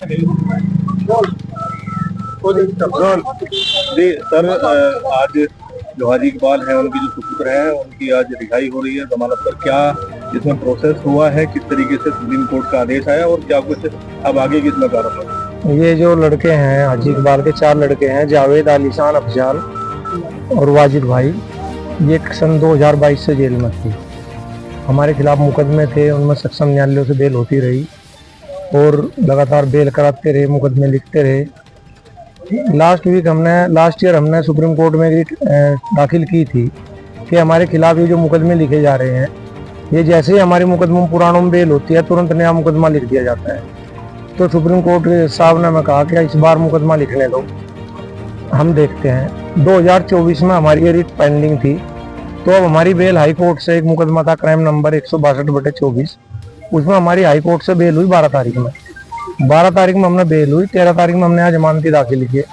जी sir, आज जो हाजी इकबाल है उनकी जो सुपुत्र है उनकी आज रिहाई हो रही है जमानत पर। क्या इसमें प्रोसेस हुआ है, किस तरीके से सुप्रीम कोर्ट का आदेश आया और क्या कुछ अब आगे की इसमें कार्रवाई? ये जो लड़के हैं हाजी इकबाल के 4 लड़के हैं, जावेद, आलीशान, अफजाल और वाजिद भाई, ये सन 2022 से जेल में थी। हमारे खिलाफ मुकदमे थे, उनमें सक्षम न्यायालयों से बेल होती रही और लगातार बेल कराते रहे, मुकदमे लिखते रहे। लास्ट ईयर हमने सुप्रीम कोर्ट में रिट दाखिल की थी कि हमारे खिलाफ ये जो मुकदमे लिखे जा रहे हैं, ये जैसे ही हमारे मुकदमों पुरानों में बेल होती है तुरंत नया मुकदमा लिख दिया जाता है। तो सुप्रीम कोर्ट साहब ने हमें कहा कि इस बार मुकदमा लिखने दो, हम देखते हैं। 2024 में हमारी ये रिट पेंडिंग थी, तो अब हमारी बेल हाई कोर्ट से, एक मुकदमा था क्राइम नंबर 162/24, उसमें हमारी हाई कोर्ट से बेल हुई 12 तारीख में। 12 तारीख में हमने बेल हुई, 13 तारीख में हमने यहाँ जमानती दाखिल किए।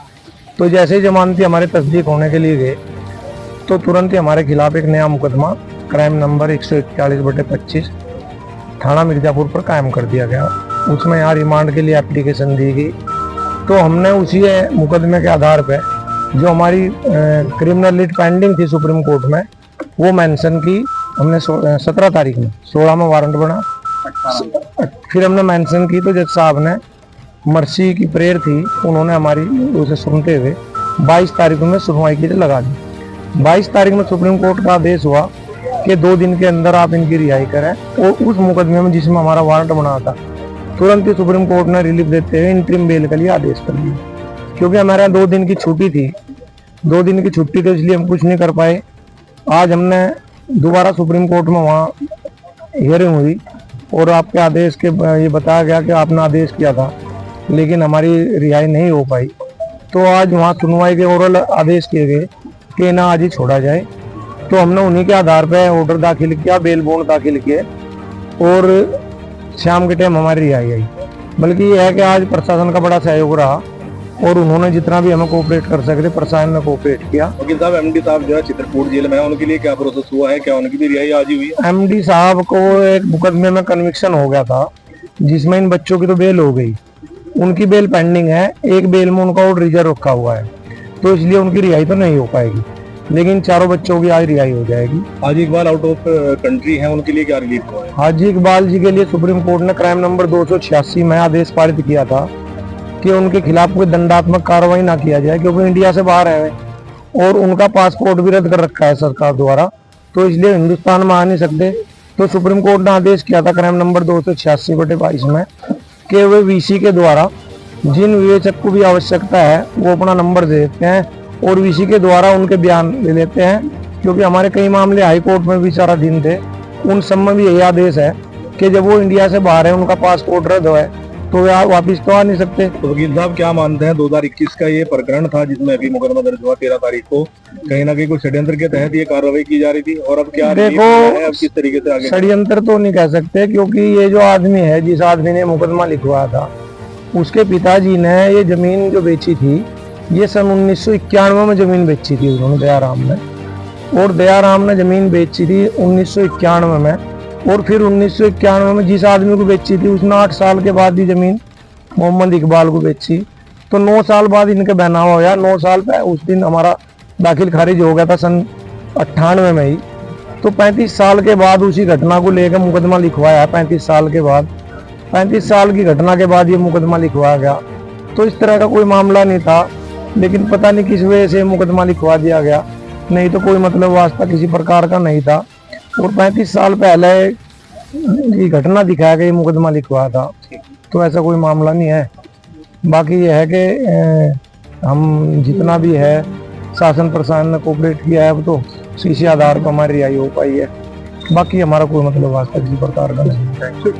तो जैसे ही जमानती हमारे तस्दीक होने के लिए गए तो तुरंत ही हमारे खिलाफ एक नया मुकदमा क्राइम नंबर 141/25 थाना मिर्जापुर पर कायम कर दिया गया। उसमें यहाँ रिमांड के लिए एप्लीकेशन दी गई। तो हमने उसी मुकदमे के आधार पर जो हमारी क्रिमिनल रिट पेंडिंग थी सुप्रीम कोर्ट में, वो मेंशन की हमने 17 तारीख में, 16 में वारंट बना, फिर हमने मेंशन की। तो जज साहब ने मर्सी की प्रेयर थी, उन्होंने हमारी उसे सुनते हुए 22 तारीख में सुनवाई के लिए लगा दी। 22 तारीख में सुप्रीम कोर्ट का आदेश हुआ कि 2 दिन के अंदर आप इनकी रिहाई करें। और उस मुकदमे में जिसमें हमारा वारंट बना था, तुरंत ही सुप्रीम कोर्ट ने रिलीफ देते हुए इंटरिम बेल के लिए आदेश कर दिया। क्योंकि हमारे यहाँ 2 दिन की छुट्टी थी, 2 दिन की छुट्टी तो इसलिए हम कुछ नहीं कर पाए। आज हमने दोबारा सुप्रीम कोर्ट में वहाँ हियरिंग हुई और आपके आदेश के ये बताया गया कि आपने आदेश किया था, लेकिन हमारी रिहाई नहीं हो पाई। तो आज वहाँ सुनवाई के ओरल आदेश किए गए कि ना आज ही छोड़ा जाए। तो हमने उन्हीं के आधार पर ऑर्डर दाखिल किया, बेल बॉन्ड दाखिल किए और शाम के टाइम हमारी रिहाई आई। बल्कि ये है कि आज प्रशासन का बड़ा सहयोग रहा और उन्होंने जितना भी हमें कोऑपरेट कर सकते प्रशासन ने कोऑपरेट किया। वकील साहब, एमडी साहब जो है चित्रकूट जेल में है, उनके लिए क्या प्रोसेस हुआ है? क्या उनकी भी रिहाई आज ही हुई है? एमडी साहब को एक मुकदमे में कन्विक्शन हो गया था जिसमें इन बच्चों की तो बेल हो गई, उनकी बेल पेंडिंग है। एक बेल में उनका ऑर्डर रिजर्व रखा हुआ है, तो इसलिए उनकी रिहाई तो नहीं हो पाएगी, लेकिन चारों बच्चों की आज रिहाई हो जाएगी। हाजी इकबाल आउट ऑफ कंट्री है, उनके लिए क्या रिलीफ हुआ है? हाजी इकबाल जी के लिए सुप्रीम कोर्ट ने क्राइम नंबर 286 में आदेश पारित किया था कि उनके खिलाफ कोई दंडात्मक कार्रवाई ना किया जाए, क्योंकि इंडिया से बाहर है और उनका पासपोर्ट भी रद्द कर रखा है सरकार द्वारा, तो इसलिए हिंदुस्तान में आ नहीं सकते। तो सुप्रीम कोर्ट ने आदेश किया था क्राइम नंबर 286/22 में कि वे वीसी के द्वारा जिन विवेचक को भी आवश्यकता है वो अपना नंबर दे देते हैं और वीसी के द्वारा उनके बयान ले लेते हैं। क्योंकि हमारे कई मामले हाई कोर्ट में भी विचाराधीन थे, उन सब में भी यही आदेश है कि जब वो इंडिया से बाहर है, उनका पासपोर्ट रद्द है, तो वे वापिस तो आ नहीं सकते। तो वकील साहब, क्या मानते हैं 2021 का ये प्रकरण था जिसमें अभी मुकदमा दर्ज हुआ 13 तारीख को, कहीं ना कहीं कोई षड्यंत्र के तहत ये कार्रवाई की जा रही थी? और अब क्या देखो, अब किस तरीके से आगे? षड्यंत्र तो नहीं कह सकते, क्योंकि ये जो आदमी है, जिस आदमी ने मुकदमा लिखवाया था, उसके पिताजी ने ये जमीन जो बेची थी, ये सन 1991 में जमीन बेची थी उन्होंने, दयाराम ने। और दयाराम ने जमीन बेची थी 1991 में, और फिर 1991 में जिस आदमी को बेची थी उसने 8 साल के बाद ही जमीन मोहम्मद इकबाल को बेची। तो 9 साल बाद इनके बहनावा होया। 9 साल पे उस दिन हमारा दाखिल खारिज हो गया था सन 98 में ही। तो 35 साल के बाद उसी घटना को लेकर मुकदमा लिखवाया है। 35 साल के बाद, 35 साल की घटना के बाद ये मुकदमा लिखवाया गया। तो इस तरह का कोई मामला नहीं था, लेकिन पता नहीं किस वजह से मुकदमा लिखवा दिया गया, नहीं तो कोई मतलब वास्ता किसी प्रकार का नहीं था। और 35 साल पहले ये घटना दिखाया गया, मुकदमा लिखवाया था, तो ऐसा कोई मामला नहीं है। बाकी ये है कि हम जितना भी है शासन प्रशासन ने कोऑपरेट किया है, अब तो इसी आधार पर हमारी रिहाई हो पाई है। बाकी हमारा कोई मतलब वास्ता किसी प्रकार का नहीं।